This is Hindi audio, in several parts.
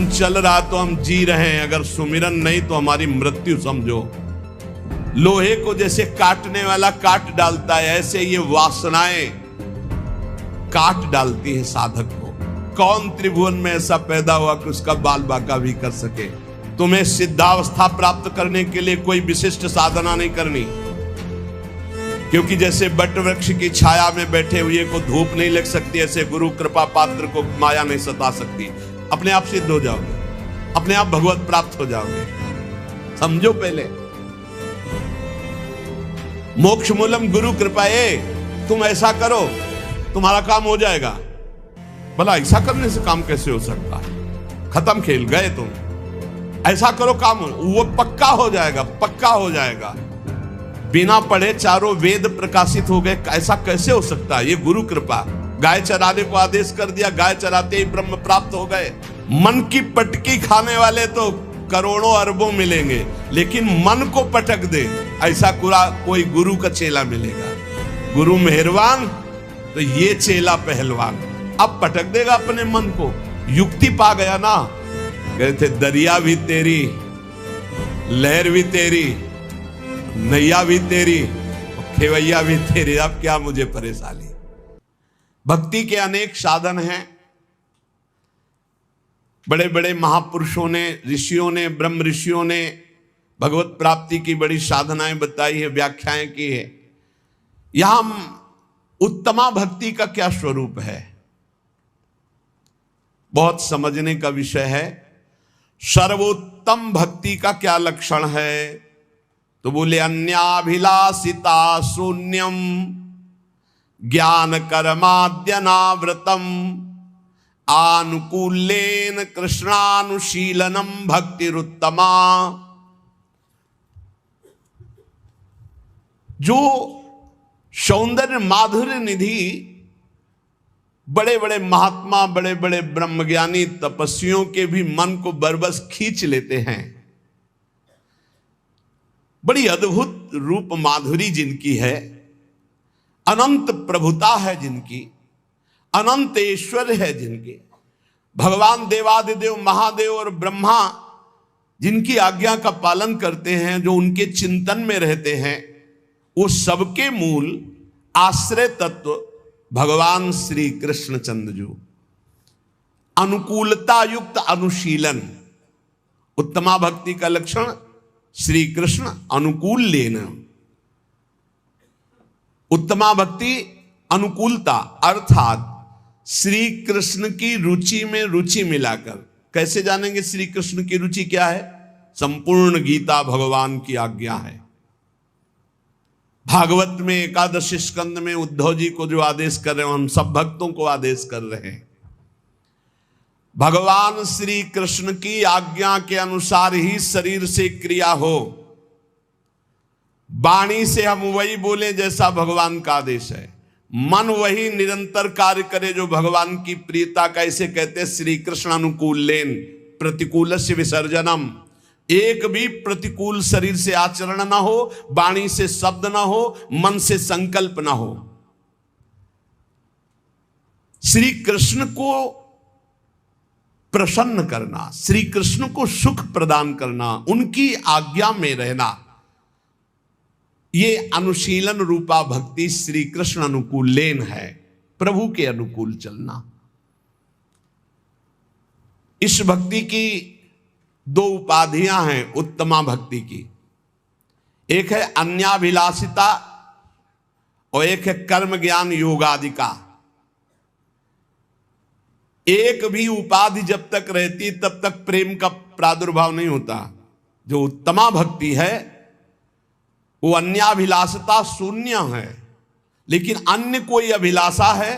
सुमिरन चल रहा तो हम जी रहे हैं, अगर सुमिरन नहीं तो हमारी मृत्यु समझो। लोहे को जैसे काटने वाला काट डालता है, ऐसे ये वासनाएं काट डालती हैं साधक को। कौन त्रिभुवन में ऐसा पैदा हुआ कि उसका बाल बाका भी कर सके? तुम्हें सिद्धावस्था प्राप्त करने के लिए कोई विशिष्ट साधना नहीं करनी, क्योंकि जैसे बट वृक्ष की छाया में बैठे हुए को धूप नहीं लग सकती, ऐसे गुरु कृपा पात्र को माया नहीं सता सकती। अपने आप सिद्ध हो जाओगे, अपने आप भगवत प्राप्त हो जाओगे। समझो पहले, मोक्ष मूलम गुरु कृपाए। तुम ऐसा करो तुम्हारा काम हो जाएगा। भला ऐसा करने से काम कैसे हो सकता है? खत्म खेल, गए तुम। ऐसा करो काम वो पक्का हो जाएगा, पक्का हो जाएगा। बिना पढ़े चारों वेद प्रकाशित हो गए, ऐसा कैसे हो सकता है? ये गुरु कृपा। गाय चराने को आदेश कर दिया, गाय चराते ही ब्रह्म प्राप्त हो गए। मन की पटकी खाने वाले तो करोड़ों अरबों मिलेंगे, लेकिन मन को पटक दे ऐसा कोई गुरु का चेला मिलेगा। गुरु मेहरबान तो ये चेला पहलवान। अब पटक देगा अपने मन को। युक्ति पा गया ना। कहते दरिया भी तेरी, लहर भी तेरी, नैया भी तेरी, खेवैया भी तेरी, अब क्या मुझे परेशानी। भक्ति के अनेक साधन हैं। बड़े बड़े महापुरुषों ने, ऋषियों ने, ब्रह्म ऋषियों ने भगवत प्राप्ति की बड़ी साधनाएं बताई है, व्याख्याएं की है। यहां उत्तमा भक्ति का क्या स्वरूप है, बहुत समझने का विषय है। सर्वोत्तम भक्ति का क्या लक्षण है? तो बोले अन्याभिलाषिता शून्यम ज्ञान कर्माद्यनावृतम आनुकूल्येन कृष्णानुशीलनम भक्तिरुत्तमा। जो सौंदर्य माधुर्य निधि बड़े बड़े महात्मा, बड़े बड़े ब्रह्मज्ञानी तपस्वियों के भी मन को बरबस खींच लेते हैं। बड़ी अद्भुत रूप माधुरी जिनकी है, अनंत प्रभुता है जिनकी, अनंत ऐश्वर्य है जिनके। भगवान देवादिदेव महादेव और ब्रह्मा जिनकी आज्ञा का पालन करते हैं, जो उनके चिंतन में रहते हैं, वो सबके मूल आश्रय तत्व भगवान श्री कृष्ण चंद्र जो। अनुकूलता युक्त अनुशीलन, उत्तमा भक्ति का लक्षण श्री कृष्ण अनुकूल लेना। उत्तमा भक्ति अनुकूलता अर्थात श्री कृष्ण की रुचि में रुचि मिलाकर। कैसे जानेंगे श्री कृष्ण की रुचि क्या है? संपूर्ण गीता भगवान की आज्ञा है। भागवत में एकादश स्कंद में उद्धव जी को जो आदेश कर रहे हैं, हम सब भक्तों को आदेश कर रहे हैं। भगवान श्री कृष्ण की आज्ञा के अनुसार ही शरीर से क्रिया हो, वाणी से हम वही बोले जैसा भगवान का आदेश है, मन वही निरंतर कार्य करे जो भगवान की प्रियता का। इसे कहते हैं श्री कृष्ण अनुकूलेन प्रतिकूलस्य विसर्जनम। एक भी प्रतिकूल शरीर से आचरण ना हो, वाणी से शब्द ना हो, मन से संकल्प ना हो। श्री कृष्ण को प्रसन्न करना, श्री कृष्ण को सुख प्रदान करना, उनकी आज्ञा में रहना, ये अनुशीलन रूपा भक्ति श्री कृष्ण अनुकूलेन है। प्रभु के अनुकूल चलना। इस भक्ति की दो उपाधियां हैं उत्तमा भक्ति की। एक है अन्याभिलाषिता और एक है कर्म ज्ञान योगादिका। एक भी उपाधि जब तक रहती तब तक प्रेम का प्रादुर्भाव नहीं होता। जो उत्तमा भक्ति है वो अन्याभिलाषता शून्य है, लेकिन अन्य कोई अभिलाषा है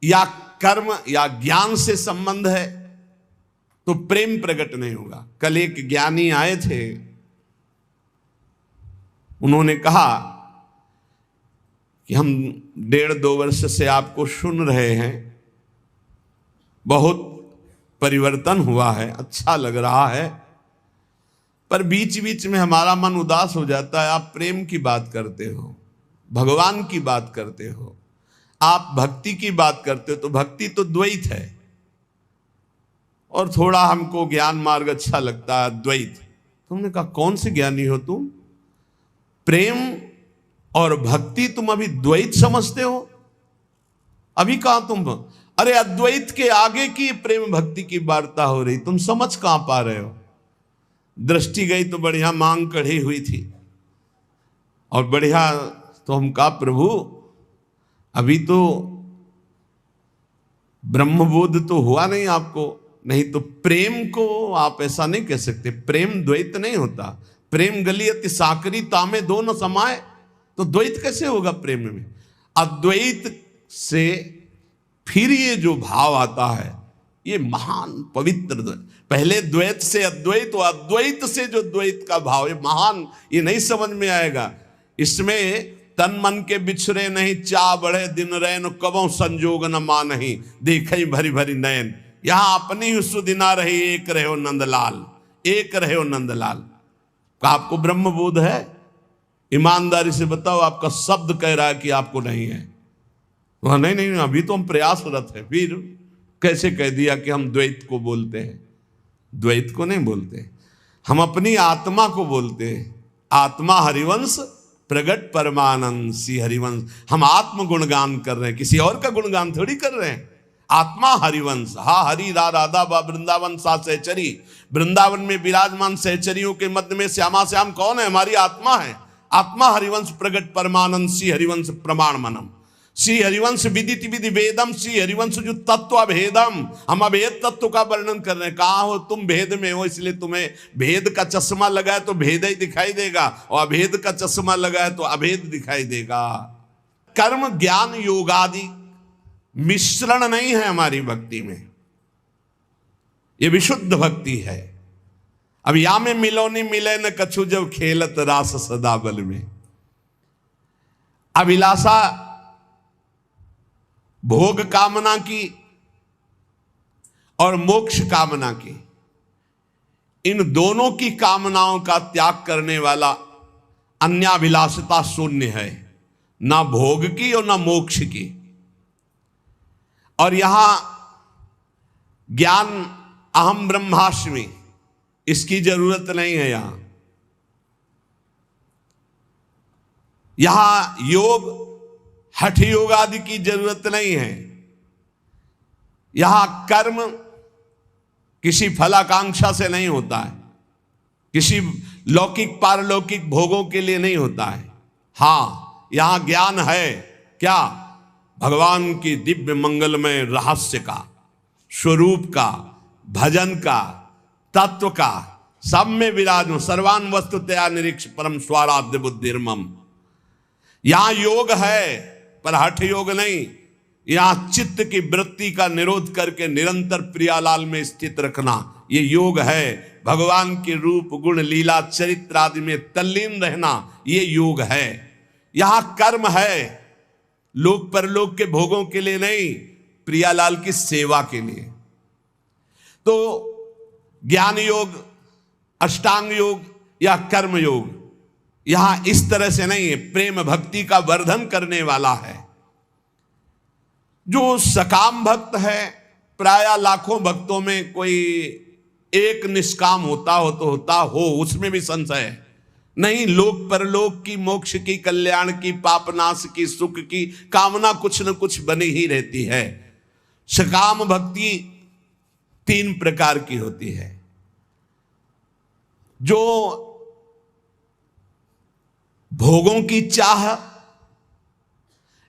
या कर्म या ज्ञान से संबंध है तो प्रेम प्रकट नहीं होगा। कल एक ज्ञानी आए थे, उन्होंने कहा कि हम 1.5-2 वर्ष से आपको सुन रहे हैं, बहुत परिवर्तन हुआ है, अच्छा लग रहा है, पर बीच बीच में हमारा मन उदास हो जाता है। आप प्रेम की बात करते हो, भगवान की बात करते हो, आप भक्ति की बात करते हो, तो भक्ति तो द्वैत है और थोड़ा हमको ज्ञान मार्ग अच्छा लगता है, अद्वैत। तुमने कहा कौन से ज्ञानी हो तुम? प्रेम और भक्ति तुम अभी द्वैत समझते हो? अभी कहां तुम? अरे अद्वैत के आगे की प्रेम भक्ति की वार्ता हो रही, तुम समझ कहां पा रहे हो? दृष्टि गई तो बढ़िया मांग कढ़ी हुई थी और बढ़िया। तो हम कहा प्रभु अभी तो ब्रह्मबोध तो हुआ नहीं आपको, नहीं तो प्रेम को आप ऐसा नहीं कह सकते। प्रेम द्वैत नहीं होता। प्रेम गलियत साकरी तामे दो न समाए, तो द्वैत कैसे होगा प्रेम में? अद्वैत से फिर ये जो भाव आता है ये महान पवित्र। पहले द्वैत से अद्वैत, और अद्वैत से जो द्वैत का भाव, ये महान, ये नहीं समझ में आएगा। इसमें तन मन के बिछड़े नहीं, चा बढ़े दिन रैन, कबों संजोग न मानही, देखई भरी भरी नयन। यहां अपनी ही सुदिना रही, एक रहे हो नंदलाल, एक रहे हो नंदलाल। का आपको ब्रह्म बोध है? ईमानदारी से बताओ, आपका शब्द कह रहा है कि आपको नहीं है। वह नहीं नहीं, अभी तो हम प्रयासरत है। फिर कैसे कह दिया कि हम द्वैत को बोलते हैं? द्वैत को नहीं बोलते, हम अपनी आत्मा को बोलते हैं। आत्मा हरिवंश प्रगट परमानंद सी हरिवंश। हम आत्म गुणगान कर रहे हैं, किसी और का गुणगान थोड़ी कर रहे हैं। आत्मा हरिवंश। हा हरि रा राधा बा वृंदावन सा सहचरी। वृंदावन में विराजमान सहचरियों के मध्य में श्यामा श्याम कौन है? हमारी आत्मा है। आत्मा हरिवंश प्रगट परमानंद सी हरिवंश प्रमाण मनम। श्री हरिवंश विदित विधि वेदम, श्री हरिवंश जो तत्व अभेदम। हम अभेद तत्व का वर्णन कर रहे हैं। कहा हो तुम भेद में हो, इसलिए तुम्हें भेद का चश्मा लगा है तो भेद ही दिखाई देगा, और अभेद का चश्मा लगा है तो अभेद दिखाई देगा। कर्म ज्ञान योग आदि मिश्रण नहीं है हमारी भक्ति में, ये विशुद्ध भक्ति है। अब या में मिलो नहीं मिले न कछु, जब खेलत रास सदा बल में। अभिलाषा भोग कामना की और मोक्ष कामना की, इन दोनों की कामनाओं का त्याग करने वाला अन्याभिलाषता शून्य है, ना भोग की और ना मोक्ष की। और यहां ज्ञान अहम ब्रह्मास्मि, इसकी जरूरत नहीं है। यहां योग हठ योग आदि की जरूरत नहीं है। यहां कर्म किसी फलाकांक्षा से नहीं होता है, किसी लौकिक पारलौकिक भोगों के लिए नहीं होता है। हां, यहां ज्ञान है क्या? भगवान की दिव्य मंगलमय रहस्य का, स्वरूप का, भजन का, तत्व का, सब में विराज। सर्वान वस्तुतया निरीक्ष परम स्वाराध्य बुद्धिर्मम। यहां योग है पर हठ योग नहीं। यहां चित्त की वृत्ति का निरोध करके निरंतर प्रियालाल में स्थित रखना, ये योग है। भगवान के रूप गुण लीला चरित्र आदि में तल्लीन रहना, ये योग है। यहां कर्म है, लोक परलोक के भोगों के लिए नहीं, प्रियालाल की सेवा के लिए। तो ज्ञान योग, अष्टांग योग या कर्म योग यहां इस तरह से नहीं है, प्रेम भक्ति का वर्धन करने वाला है। जो सकाम भक्त है, प्राय लाखों भक्तों में कोई एक निष्काम होता हो तो होता हो, उसमें भी संशय है नहीं। लोक परलोक की, मोक्ष की, कल्याण की, पापनाश की, सुख की कामना कुछ न कुछ बनी ही रहती है। सकाम भक्ति 3 प्रकार की होती है। जो भोगों की चाह,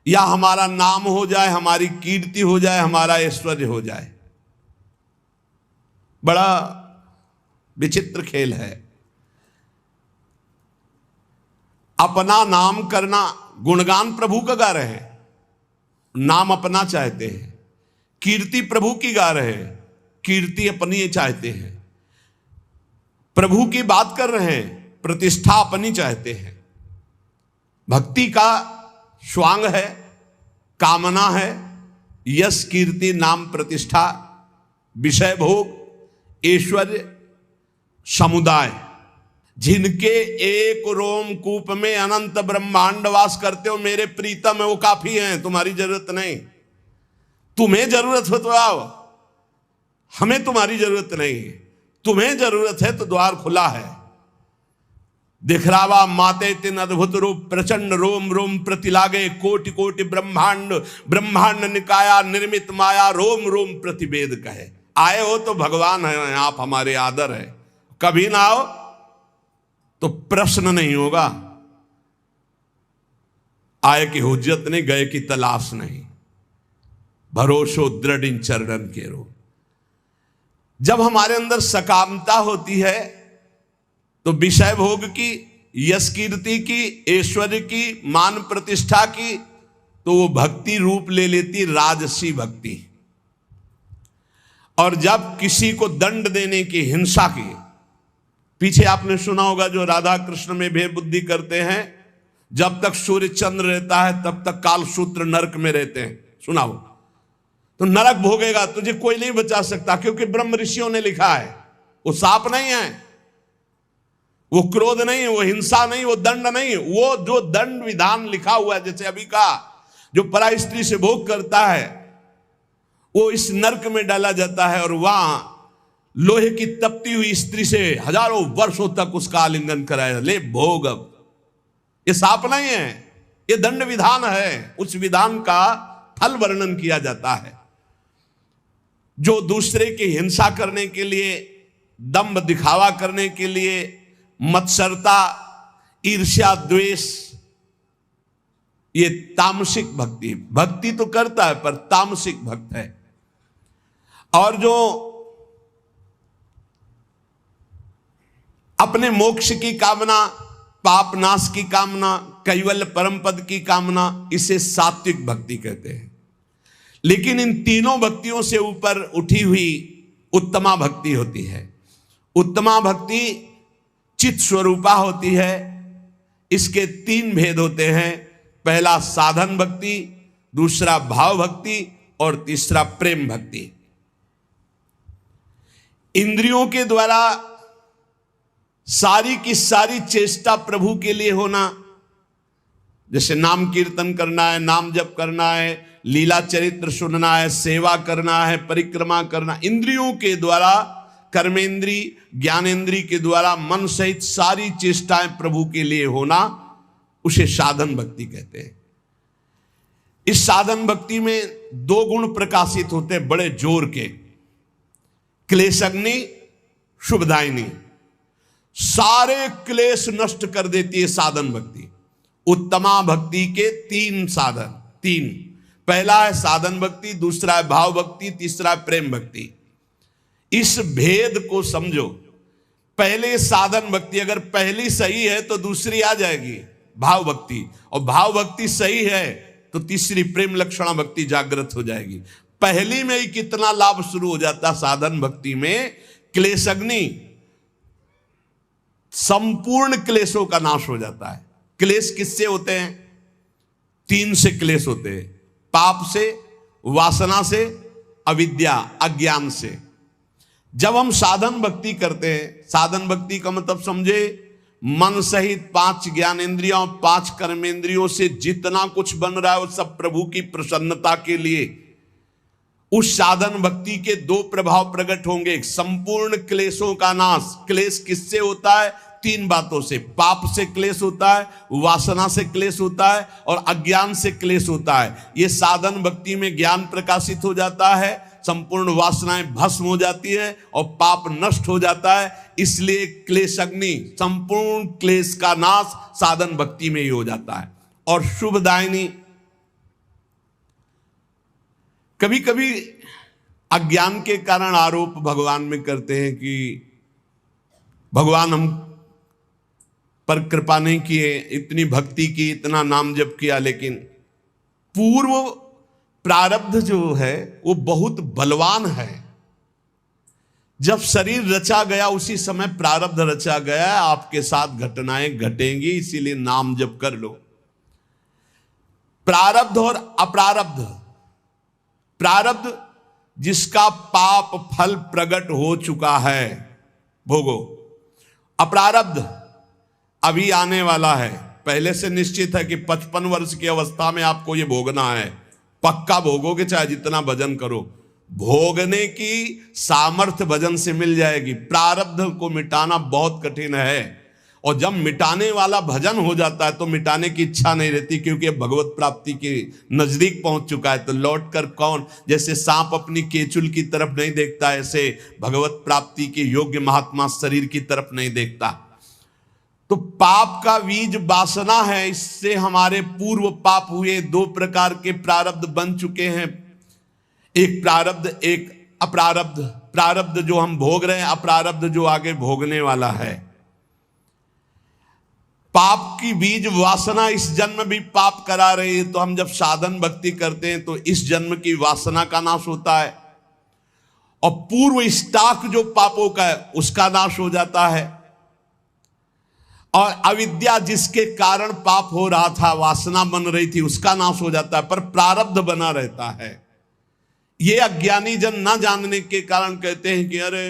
या हमारा नाम हो जाए, हमारी कीर्ति हो जाए, हमारा ऐश्वर्य हो जाए, बड़ा विचित्र खेल है। अपना नाम करना, गुणगान प्रभु का गा रहे हैं, नाम अपना चाहते हैं। कीर्ति प्रभु की गा रहे हैं, कीर्ति अपनी चाहते हैं। प्रभु की बात कर रहे हैं, प्रतिष्ठा अपनी चाहते हैं। भक्ति का स्वांग है, कामना है, यश कीर्ति नाम प्रतिष्ठा, विषय भोग, ऐश्वर्य, समुदाय। जिनके एक रोमकूप में अनंत ब्रह्मांड वास करते हो मेरे प्रीतम है, वो काफी हैं, तुम्हारी जरूरत नहीं। तुम्हें जरूरत हो तो आओ, हमें तुम्हारी जरूरत नहीं है, तुम्हें जरूरत है तो द्वार खुला है। दिखरावा माते तिन अद्भुत रूप प्रचंड रोम रोम प्रतिलागे कोटि कोटि ब्रह्मांड ब्रह्मांड निकाया निर्मित माया रोम रोम प्रतिवेद कहे। आए हो तो भगवान है, आप हमारे आदर है, कभी ना आओ तो प्रश्न नहीं होगा। आए की हुज्जत नहीं, गए की तलाश नहीं, भरोसो दृढ़ इन चरणन के रो। जब हमारे अंदर सकामता होती है तो विषय भोग की, यश कीर्ति की, ऐश्वर्य की, मान प्रतिष्ठा की, तो वो भक्ति रूप ले लेती राजसी भक्ति। और जब किसी को दंड देने की, हिंसा की, पीछे आपने सुना होगा जो राधा कृष्ण में भेद बुद्धि करते हैं, जब तक सूर्य चंद्र रहता है तब तक कालसूत्र नरक में रहते हैं, सुना हो तो नरक भोगेगा, तुझे कोई नहीं बचा सकता, क्योंकि ब्रह्म ऋषियों ने लिखा है। वो साप नहीं है, वो क्रोध नहीं, वो हिंसा नहीं, वो दंड नहीं, वो जो दंड विधान लिखा हुआ है, जैसे अभी का जो परा स्त्री से भोग करता है वो इस नरक में डाला जाता है, और वहां लोहे की तपती हुई स्त्री से हजारों वर्षों तक उसका आलिंगन कराया, ले भोग। अब ये साप नहीं है, ये दंड विधान है। उस विधान का फल वर्णन किया जाता है। जो दूसरे की हिंसा करने के लिए, दंभ दिखावा करने के लिए, मत्सरता, ईर्ष्या, द्वेष, ये तामसिक भक्ति, भक्ति तो करता है पर तामसिक भक्त है। और जो अपने मोक्ष की कामना, पाप नाश की कामना, कैवल्य परम पद की कामना, इसे सात्विक भक्ति कहते हैं। लेकिन इन तीनों भक्तियों से ऊपर उठी हुई उत्तमा भक्ति होती है। उत्तमा भक्ति चित स्वरूपा होती है। इसके तीन भेद होते हैं, पहला साधन भक्ति, दूसरा भाव भक्ति और तीसरा प्रेम भक्ति। इंद्रियों के द्वारा सारी की सारी चेष्टा प्रभु के लिए होना, जैसे नाम कीर्तन करना है, नाम जप करना है, लीला चरित्र सुनना है, सेवा करना है, परिक्रमा करना, इंद्रियों के द्वारा, कर्मेंद्री ज्ञानेंद्री के द्वारा मन सहित सारी चेष्टाएं प्रभु के लिए होना, उसे साधन भक्ति कहते हैं। इस साधन भक्ति में दो गुण प्रकाशित होते हैं बड़े जोर के, क्लेशग्नि, शुभदायिनी। सारे क्लेश नष्ट कर देती है साधन भक्ति। उत्तमा भक्ति के तीन साधन, तीन, पहला है साधन भक्ति, दूसरा है भाव भक्ति, तीसरा है प्रेम भक्ति। इस भेद को समझो। पहले साधन भक्ति अगर पहली सही है तो दूसरी आ जाएगी भाव भक्ति, और भाव भक्ति सही है तो तीसरी प्रेम लक्षणा भक्ति जागृत हो जाएगी। पहली में ही कितना लाभ शुरू हो जाता साधन भक्ति में। क्लेशग्नि, संपूर्ण क्लेशों का नाश हो जाता है। क्लेश किससे होते हैं? तीन से क्लेश होते हैं, पाप से, वासना से, अविद्या अज्ञान से। जब हम साधन भक्ति करते हैं, साधन भक्ति का मतलब समझे मन सहित पांच ज्ञानेंद्रियों, पांच कर्मेंद्रियों से जितना कुछ बन रहा है वो सब प्रभु की प्रसन्नता के लिए। उस साधन भक्ति के दो प्रभाव प्रकट होंगे, संपूर्ण क्लेशों का नाश। क्लेश किससे होता है? तीन बातों से, पाप से क्लेश होता है, वासना से क्लेश होता है और अज्ञान से क्लेश होता है। ये साधन भक्ति में ज्ञान प्रकाशित हो जाता है, संपूर्ण वासनाएं भस्म हो जाती है और पाप नष्ट हो जाता है। इसलिए क्लेशग्नि, संपूर्ण क्लेश का नाश साधन भक्ति में ही हो जाता है। और शुभदायिनी, कभी कभी अज्ञान के कारण आरोप भगवान में करते हैं कि भगवान हम पर कृपा नहीं किए, इतनी भक्ति की, इतना नाम जप किया, लेकिन पूर्व प्रारब्ध जो है वो बहुत बलवान है। जब शरीर रचा गया उसी समय प्रारब्ध रचा गया, आपके साथ घटनाएं घटेंगी, इसीलिए नाम जप कर लो। प्रारब्ध और अप्रारब्ध, प्रारब्ध जिसका पाप फल प्रकट हो चुका है भोगो, अप्रारब्ध अभी आने वाला है, पहले से निश्चित है कि 55 वर्ष की अवस्था में आपको ये भोगना है, पक्का भोगोगे चाहे जितना भजन करो। भोगने की सामर्थ्य भजन से मिल जाएगी। प्रारब्ध को मिटाना बहुत कठिन है, और जब मिटाने वाला भजन हो जाता है तो मिटाने की इच्छा नहीं रहती, क्योंकि भगवत प्राप्ति के नजदीक पहुंच चुका है। तो लौट कर कौन, जैसे सांप अपनी केचुल की तरफ नहीं देखता, ऐसे भगवत प्राप्ति के योग्य महात्मा शरीर की तरफ नहीं देखता। तो पाप का बीज वासना है, इससे हमारे पूर्व पाप हुए। दो प्रकार के प्रारब्ध बन चुके हैं, एक प्रारब्ध एक अप्रारब्ध। प्रारब्ध जो हम भोग रहे हैं, अप्रारब्ध जो आगे भोगने वाला है। पाप की बीज वासना इस जन्म भी पाप करा रही है, तो हम जब साधन भक्ति करते हैं तो इस जन्म की वासना का नाश होता है, और पूर्व स्टॉक जो पापों का है उसका नाश हो जाता है। और अविद्या जिसके कारण पाप हो रहा था, वासना बन रही थी, उसका नाश हो जाता है, पर प्रारब्ध बना रहता है। ये अज्ञानी जन ना जानने के कारण कहते हैं कि अरे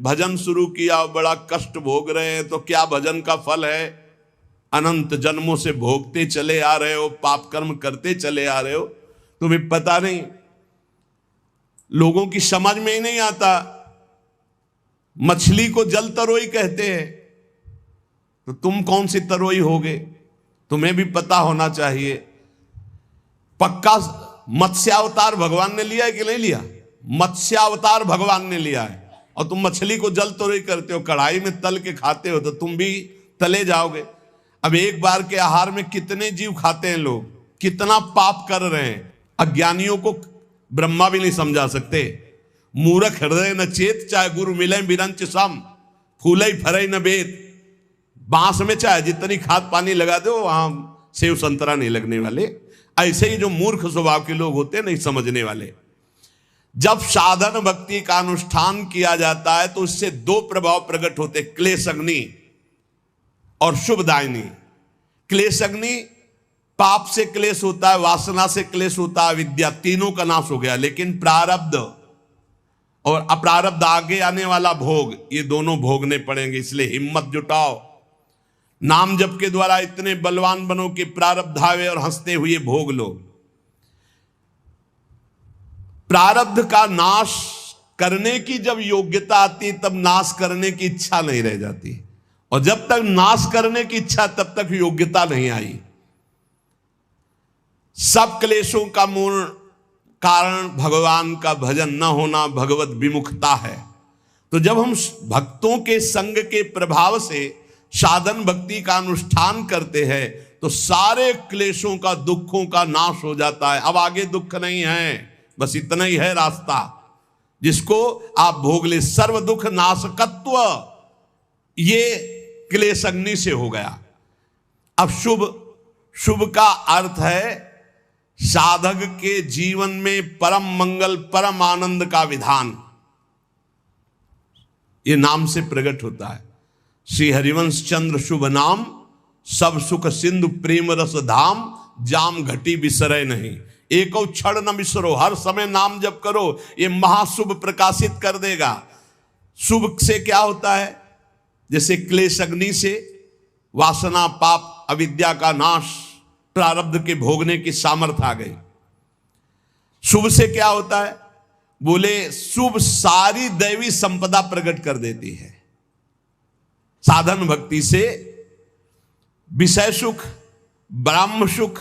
भजन शुरू किया, बड़ा कष्ट भोग रहे हैं, तो क्या भजन का फल है? अनंत जन्मों से भोगते चले आ रहे हो, पाप कर्म करते चले आ रहे हो, तुम्हें पता नहीं। लोगों की समझ में ही नहीं आता। मछली को जल तरोई कहते हैं, तो तुम कौन सी तरोई होगे? तुम्हें भी पता होना चाहिए। पक्का मत्स्यावतार भगवान ने लिया है कि नहीं लिया? मत्स्यावतार भगवान ने लिया है, और तुम मछली को जल तरोई करते हो, कढ़ाई में तल के खाते हो, तो तुम भी तले जाओगे। अब एक बार के आहार में कितने जीव खाते हैं लोग, कितना पाप कर रहे हैं। अज्ञानियों को ब्रह्मा भी नहीं समझा सकते। मूर्ख हृदय न चेत, चाहे गुरु मिले बिरंच सम, फूले फरे न बेत। बांस में चाहे जितनी खाद पानी लगा दो, वहां सेव संतरा नहीं लगने वाले। ऐसे ही जो मूर्ख स्वभाव के लोग होते हैं, नहीं समझने वाले। जब साधन भक्ति का अनुष्ठान किया जाता है तो उससे दो प्रभाव प्रकट होते, क्लेश अग्नि और शुभदायिनी। क्लेश अग्नि, पाप से क्लेश होता है, वासना से क्लेश होता है, विद्या, तीनों का नाश हो गया। लेकिन प्रारब्ध और अप्रारब्ध, आगे आने वाला भोग, ये दोनों भोगने पड़ेंगे। इसलिए हिम्मत जुटाओ, नाम जप के द्वारा इतने बलवान बनो कि प्रारब्ध आवे और हंसते हुए भोग लो। प्रारब्ध का नाश करने की जब योग्यता आती, तब नाश करने की इच्छा नहीं रह जाती, और जब तक नाश करने की इच्छा, तब तक योग्यता नहीं आई। सब क्लेशों का मूल कारण भगवान का भजन न होना, भगवत विमुखता है। तो जब हम भक्तों के संग के प्रभाव से साधन भक्ति का अनुष्ठान करते हैं, तो सारे क्लेशों का, दुखों का नाश हो जाता है। अब आगे दुख नहीं है, बस इतना ही है रास्ता जिसको आप भोग ले। सर्व दुख नाशकत्व, ये क्लेश अग्नि से हो गया। अब शुभ, शुभ का अर्थ है साधक के जीवन में परम मंगल, परम आनंद का विधान, ये नाम से प्रकट होता है। श्री हरिवंश चंद्र शुभ नाम, सब सुख सिंधु प्रेम रस धाम, जाम घटी बिसरे नहीं। एक क्षण न बिसरो, हर समय नाम जप करो, ये महाशुभ प्रकाशित कर देगा। शुभ से क्या होता है? जैसे क्लेश अग्नि से वासना, पाप, अविद्या का नाश, प्रारब्ध के भोगने की सामर्थ्य आ गई। शुभ से क्या होता है? बोले शुभ सारी दैवी संपदा प्रकट कर देती है। साधन भक्ति से विषय सुख, ब्रह्म सुख,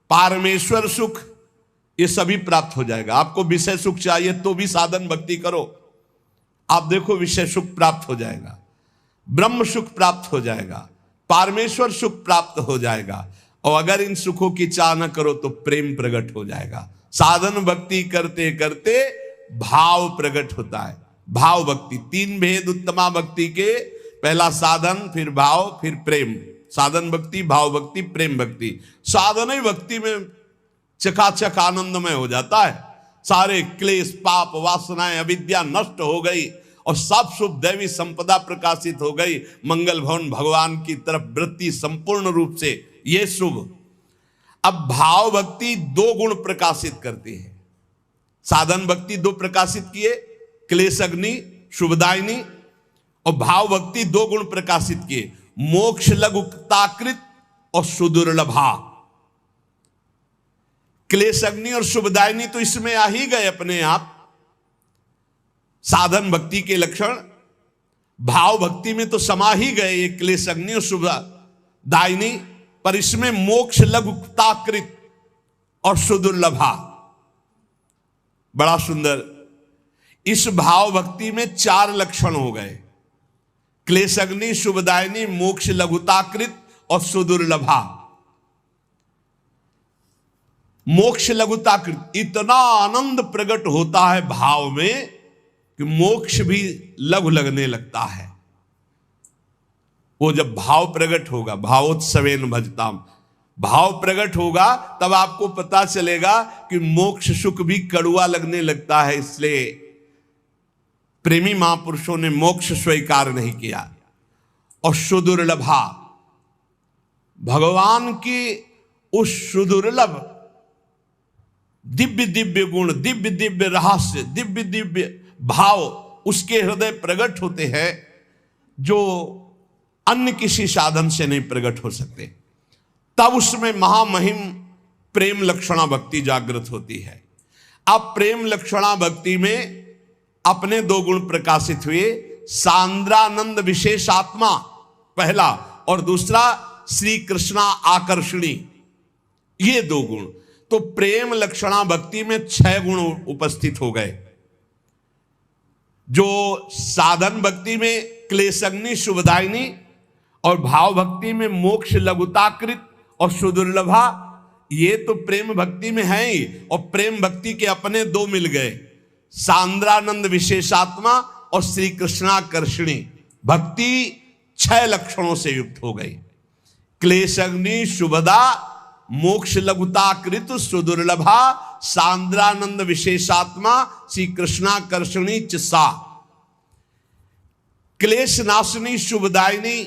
पारमेश्वर सुख, ये सभी प्राप्त हो जाएगा। आपको विषय सुख चाहिए तो भी साधन भक्ति करो, आप देखो विषय सुख प्राप्त हो जाएगा, ब्रह्म सुख प्राप्त हो जाएगा, पारमेश्वर सुख प्राप्त हो जाएगा। और अगर इन सुखों की चाह न करो तो प्रेम प्रकट हो जाएगा। साधन भक्ति करते करते भाव प्रकट होता है। भाव भक्ति, तीन भेद उत्तमा भक्ति के, पहला साधन, फिर भाव, फिर प्रेम। साधन भक्ति, भाव भक्ति, प्रेम भक्ति। साधन ही भक्ति में चकाचक आनंदमय हो जाता है। सारे क्लेश, पाप, वासनाएं, अविद्या नष्ट हो गई और सब शुभ दैवी संपदा प्रकाशित हो गई। मंगल भवन भगवान की तरफ वृत्ति संपूर्ण रूप से, ये शुभ। अब भाव भक्ति दो गुण प्रकाशित करती है। साधन भक्ति दो प्रकाशित किए, क्लेश अग्नि, शुभदायिनी, और भाव भक्ति दो गुण प्रकाशित किए, मोक्ष लघुताकृत और सुदुर्लभा। क्लेश अग्नि और शुभदायिनी तो इसमें आ ही गए अपने आप, साधन भक्ति के लक्षण भाव भक्ति में तो समा ही गए, ये क्लेश अग्नि और शुभ दायिनी, पर इसमें मोक्ष लघुताकृत और सुदुर्लभा। बड़ा सुंदर। इस भाव भक्ति में 4 लक्षण हो गए, क्लेश अग्नि, शुभदायिनी, मोक्ष लघुताकृत और सुदुर्लभा। मोक्ष लघुताकृत, इतना आनंद प्रकट होता है भाव में कि मोक्ष भी लघु लगने लगता है। वो जब भाव प्रकट होगा, भावोत्सवेन भजताम, भाव प्रकट होगा तब आपको पता चलेगा कि मोक्ष सुख भी कड़ुआ लगने लगता है। इसलिए प्रेमी महापुरुषों ने मोक्ष स्वीकार नहीं किया। और सुदुर्लभा, भगवान की उस सुदुर्लभ दिव्य दिव्य गुण, दिव्य दिव्य रहस्य, दिव्य दिव्य भाव उसके हृदय प्रकट होते हैं जो अन्य किसी साधन से नहीं प्रकट हो सकते। तब उसमें महामहिम प्रेम लक्षणा भक्ति जागृत होती है। अब प्रेम लक्षणा भक्ति में अपने 2 गुण प्रकाशित हुए, सांद्रानंद विशेषात्मा पहला, और दूसरा श्री कृष्णा आकर्षणी, ये 2 गुण। तो प्रेम लक्षणा भक्ति में 6 गुण उपस्थित हो गए। जो साधन भक्ति में क्लेशग्नि शुभदायिनी और भाव भक्ति में मोक्ष लघुताकृत और सुदुर्लभा, ये तो प्रेम भक्ति में है ही। और प्रेम भक्ति के अपने 2 मिल गए, सांद्रानंद विशेषात्मा और श्री कृष्णाकर्षणी भक्ति 6 लक्षणों से युक्त हो गई। क्लेशग्नि शुभदा, मोक्ष लघुताकृत सुदुर्लभा, सांद्रानंद विशेषात्मा, श्री कृष्णाकर्षणी च सा। क्लेश नाशिनी शुभदायिनी